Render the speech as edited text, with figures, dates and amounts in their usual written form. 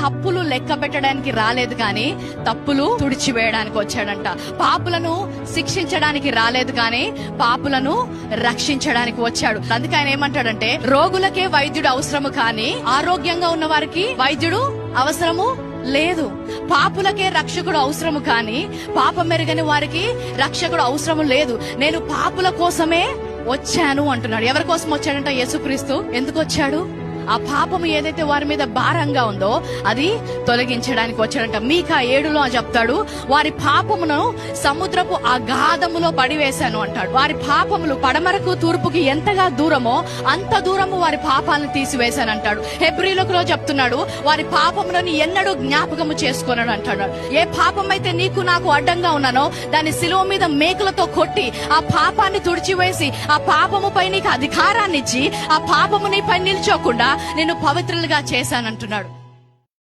తప్పులు లెక్క పెట్టడానికి రాలేదు కానీ తప్పులు తుడిచివేయడానికి వచ్చాడంట. పాపులను శిక్షించడానికి రాలేదు కానీ పాపులను రక్షించడానికి వచ్చాడు. అందుకే ఆయన ఏమంటాడంటే, రోగులకే వైద్యుడు అవసరము కానీ ఆరోగ్యంగా ఉన్న వారికి వైద్యుడు అవసరము లేదు. పాపులకే రక్షకుడు అవసరము కానీ పాపం మెరుగని వారికి రక్షకుడు అవసరము లేదు. నేను పాపుల కోసమే వచ్చాను అంటున్నాడు. ఎవరి కోసం వచ్చాడంట? యేసుక్రీస్తు. ఎందుకు వచ్చాడు? ఆ పాపము ఏదైతే వారి మీద భారంగా ఉందో అది తొలగించడానికి వచ్చాడంట. మీకా 7లో చెప్తాడు, వారి పాపమును సముద్రపు అగాధములో పడివేశాను అంటాడు. వారి పాపములు పడమరకు తూర్పుకి ఎంతగా దూరమో అంత దూరము వారి పాపాలను తీసివేశాను అంటాడు. హెబ్రీయులకు చెప్తున్నాడు, వారి పాపములను ఎన్నడూ జ్ఞాపకము చేసుకొనను అంటాడు. ఏ పాపం అయితే నీకు నాకు అడ్డంగా ఉన్నానో దాన్ని శిలువ మీద మేకులతో కొట్టి ఆ పాపాన్ని తుడిచివేసి ఆ పాపముపై నీకు అధికారాన్ని ఇచ్చి ఆ పాపము నీపై నిల్చోకుండా నేను పవిత్రులుగా చేశానంటున్నాడు.